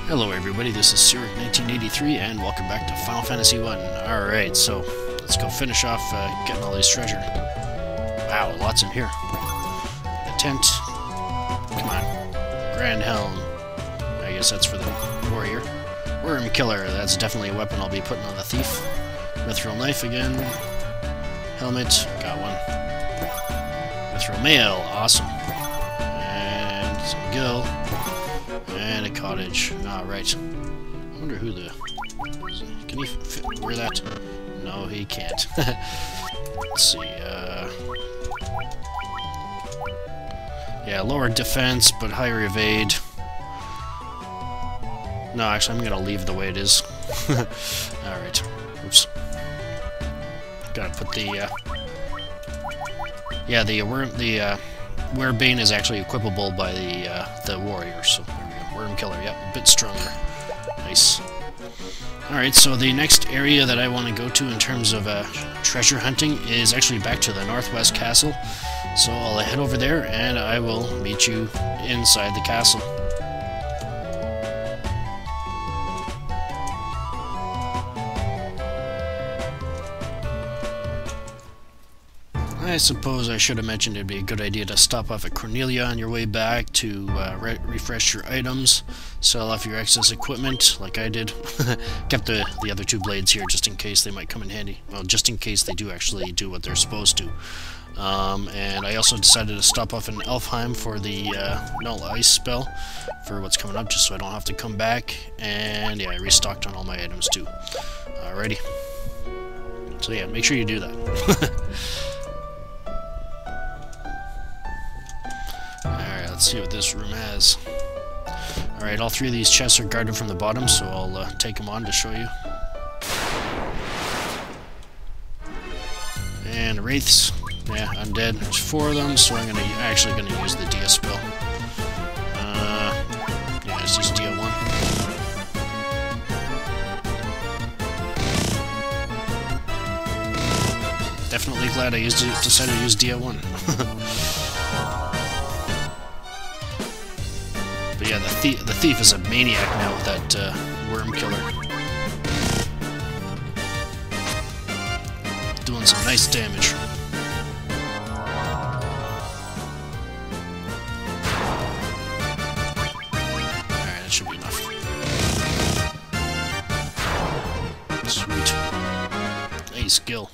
Hello everybody, this is Cyric1983 and welcome back to Final Fantasy 1. Alright, so let's go finish off getting all this treasure. Wow, lots in here. The tent. Come on. Grand Helm. I guess that's for the warrior. Worm Killer, that's definitely a weapon I'll be putting on the thief. Mithril Knife again. Helmet, got one. Mithril Mail, awesome. And some Gil. And a cottage. Alright. I wonder who the... Can he wear that? No, he can't. Let's see, yeah, lower defense, but higher evade. No, actually, I'm gonna leave the way it is. Alright. Oops. Gotta put the, yeah, the Werebane is actually equipable by the warrior, so there we go. Worm Killer, yep, a bit stronger. Nice. Alright, so the next area that I want to go to in terms of treasure hunting is actually back to the Northwest Castle. So I'll head over there and I will meet you inside the castle. I suppose I should have mentioned it'd be a good idea to stop off at Cornelia on your way back to refresh your items, sell off your excess equipment, like I did. Kept the other two blades here just in case they might come in handy. Well, just in case they do actually do what they're supposed to. And I also decided to stop off in Elfheim for the Melt Ice spell for what's coming up, just so I don't have to come back. And yeah, I restocked on all my items too. Alrighty. So yeah, make sure you do that. Let's see what this room has. Alright, all three of these chests are guarded from the bottom, so I'll take them on to show you. And wraiths. Yeah, undead. There's 4 of them, so I'm actually gonna use the Dia spell. Yeah, let's use Dia 1. Definitely glad I decided to use Dia 1. But yeah, the thief is a maniac now with that Worm Killer. Doing some nice damage. Alright, that should be enough. Sweet. Nice skill.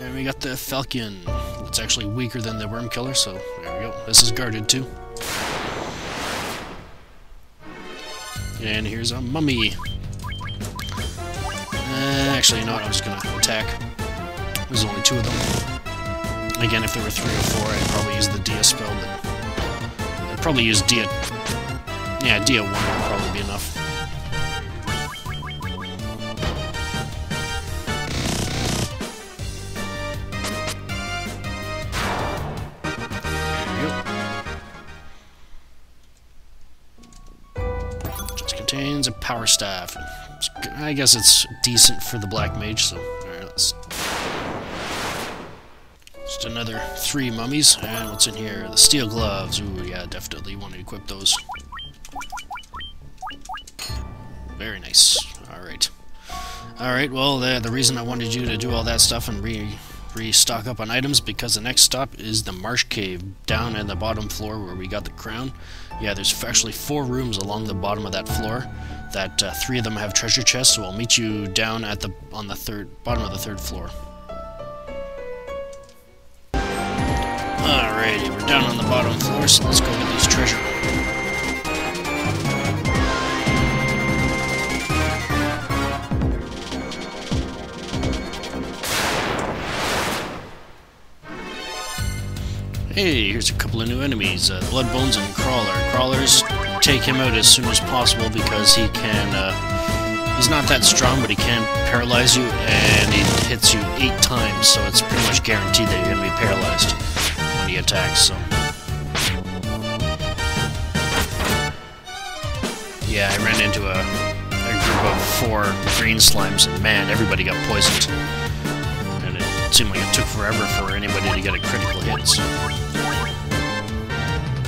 And we got the Falcon. It's actually weaker than the Worm Killer, so there we go. This is guarded too. And here's a mummy. Actually, you know what? I'm just gonna attack. There's only 2 of them. Again, if there were 3 or 4, I'd probably use the Dia spell, but I'd probably use Dia. Yeah, Dia 1 would probably be enough. Contains a power staff. I guess it's decent for the black mage, so alright, let's just another 3 mummies. And what's in here? The steel gloves. Ooh, yeah, definitely want to equip those. Very nice. Alright. Alright, well, the reason I wanted you to do all that stuff and restock up on items, because the next stop is the Marsh Cave, down in the bottom floor where we got the crown. Yeah, there's actually 4 rooms along the bottom of that floor. That 3 of them have treasure chests, so I'll meet you down at on the bottom of the 3rd floor. Alrighty, we're down on the bottom floor, so let's go get this treasure. Hey, here's a couple of new enemies, Bloodbones and Crawler. Crawlers, take him out as soon as possible because he can, he's not that strong, but he can paralyze you, and he hits you 8 times, so it's pretty much guaranteed that you're going to be paralyzed when he attacks, so. Yeah, I ran into a group of 4 green slimes, and man, everybody got poisoned. And it seemed like it took forever for anybody to get a critical hit, so.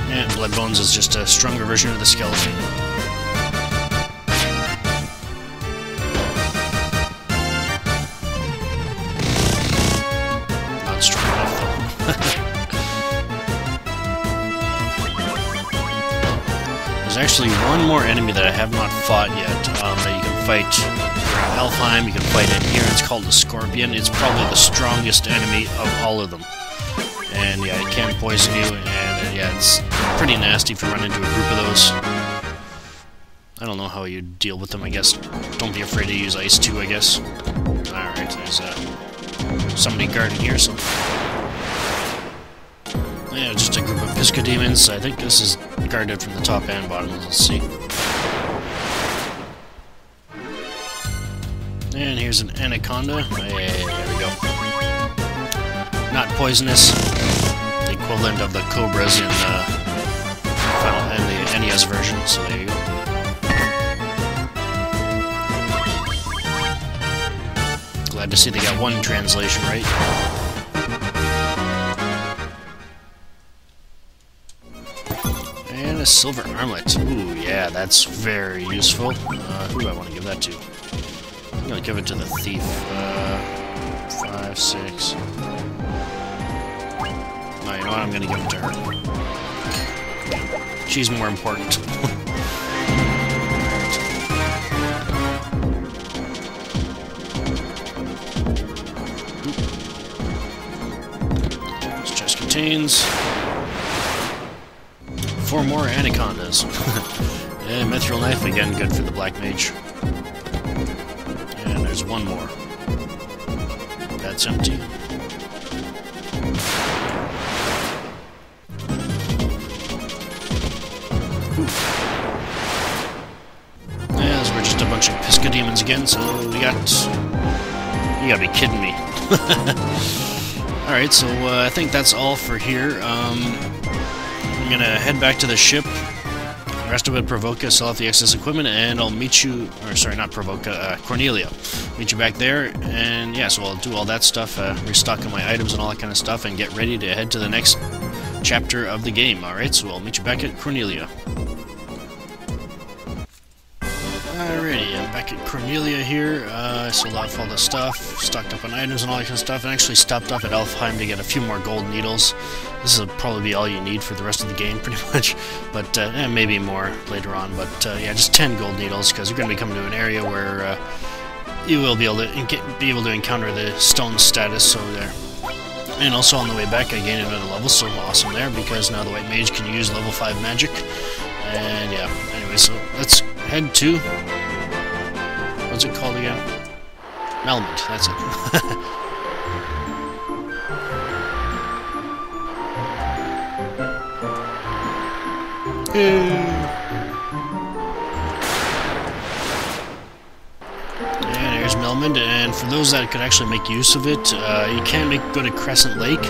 And Blood Bones is just a stronger version of the skeleton. Not strong enough though. There's actually one more enemy that I have not fought yet, that you can fight around Elfheim. You can fight in here. It's called the Scorpion. It's probably the strongest enemy of all of them. And yeah, it can poison you, and yeah, it's pretty nasty if you run into a group of those. I don't know how you deal with them, I guess. Don't be afraid to use ice too, I guess. Alright, there's somebody guarding here, so... Yeah, just a group of Pisca demons. I think this is guarded from the top and bottom. Let's see. And here's an anaconda. Hey, there we go. Not poisonous. The equivalent of the cobras in the NES version. So there you go. Glad to see they got one translation right. And a silver armlet. Ooh, yeah, that's very useful. Who do I want to give that to? I'm going to give it to the thief. 5, 6... No, you know what? I'm going to give it to her. She's more important. This chest contains 4 more anacondas. And mithril knife, again, good for the black mage. And there's one more. That's empty. Yeah, those were just a bunch of Pisca demons again, so we got... You gotta be kidding me. Alright, so I think that's all for here. I'm gonna head back to the ship. The rest of it, Provoca, sell off the excess equipment, and I'll meet you... Or, sorry, not Provoca, Cornelia. Meet you back there, and yeah, so I'll do all that stuff, restock on my items and all that kind of stuff, and get ready to head to the next chapter of the game. Alright, so I'll meet you back at Cornelia. Alrighty, I'm back at Cornelia here. I sold off all the stuff, stocked up on items and all that kind of stuff, and actually stopped off at Elfheim to get a few more gold needles. This will probably be all you need for the rest of the game, pretty much, but maybe more later on. But yeah, just 10 gold needles, because you're going to be coming to an area where you will be able to encounter the stone status, so there. And also on the way back, I gained another level, so awesome there, because now the white mage can use level 5 magic. And yeah, anyway, so let's head to... What's it called again? Melmond, that's it. And here's Melmond, and for those that could actually make use of it, you can go to Crescent Lake.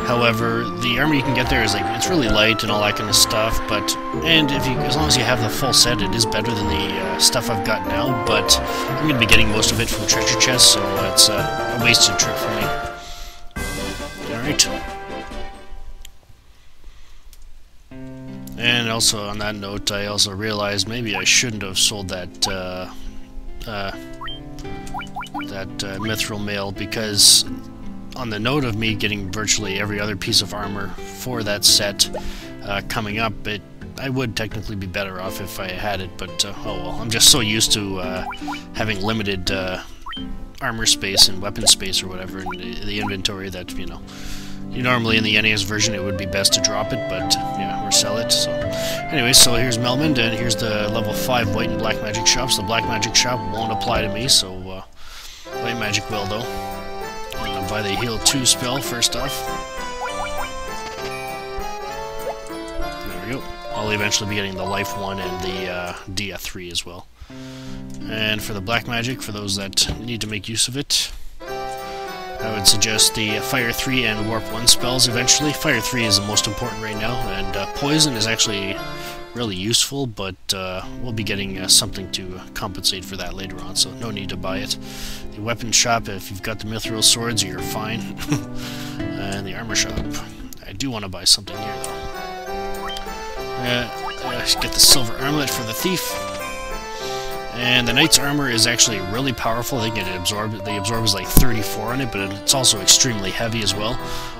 However, the armor you can get there is it's really light and all that kind of stuff, and as long as you have the full set, it is better than the stuff I've got now, but I'm going to be getting most of it from treasure chests, so it's a wasted trip for me. Alright. And also, on that note, I also realized maybe I shouldn't have sold that mithril mail, because on the note of me getting virtually every other piece of armor for that set coming up, I would technically be better off if I had it, but oh well. I'm just so used to having limited armor space and weapon space or whatever in the inventory that, you know, normally in the NES version it would be best to drop it, but yeah, or sell it. So anyway, so here's Melmond, and here's the level 5 white and black magic shops. The black magic shop won't apply to me, so white magic will, though. Buy the Heal 2 spell first off. There we go. I'll eventually be getting the Life 1 and the Dia 3 as well. And for the black magic, for those that need to make use of it, I would suggest the Fire 3 and Warp 1 spells eventually. Fire 3 is the most important right now, and Poison is actually really useful, but we'll be getting something to compensate for that later on, so no need to buy it. The weapon shop, if you've got the mithril swords, you're fine. And the armor shop, I do want to buy something here though. Get the silver armlet for the thief. And the knight's armor is actually really powerful. I think the absorb is like 34 on it, but it's also extremely heavy as well.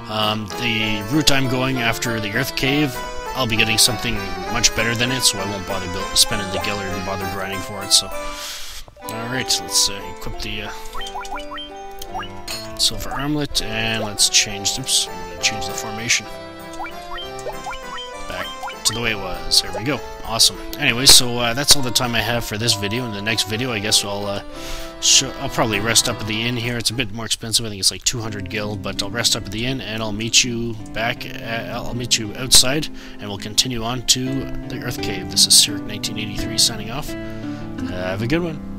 The route I'm going after the Earth Cave, I'll be getting something much better than it, so I won't bother spending the gil or even bother grinding for it. So, alright, let's equip the silver armlet, and let's change. Oops, I'm going to change the formation back to the way it was. There we go. Awesome. Anyway, so that's all the time I have for this video. In the next video, I guess I'll probably rest up at the inn here. It's a bit more expensive. I think it's like 200 gil, but I'll rest up at the inn, and I'll meet you back. I'll meet you outside, and we'll continue on to the Earth Cave. This is Cyric 1983 signing off. Have a good one.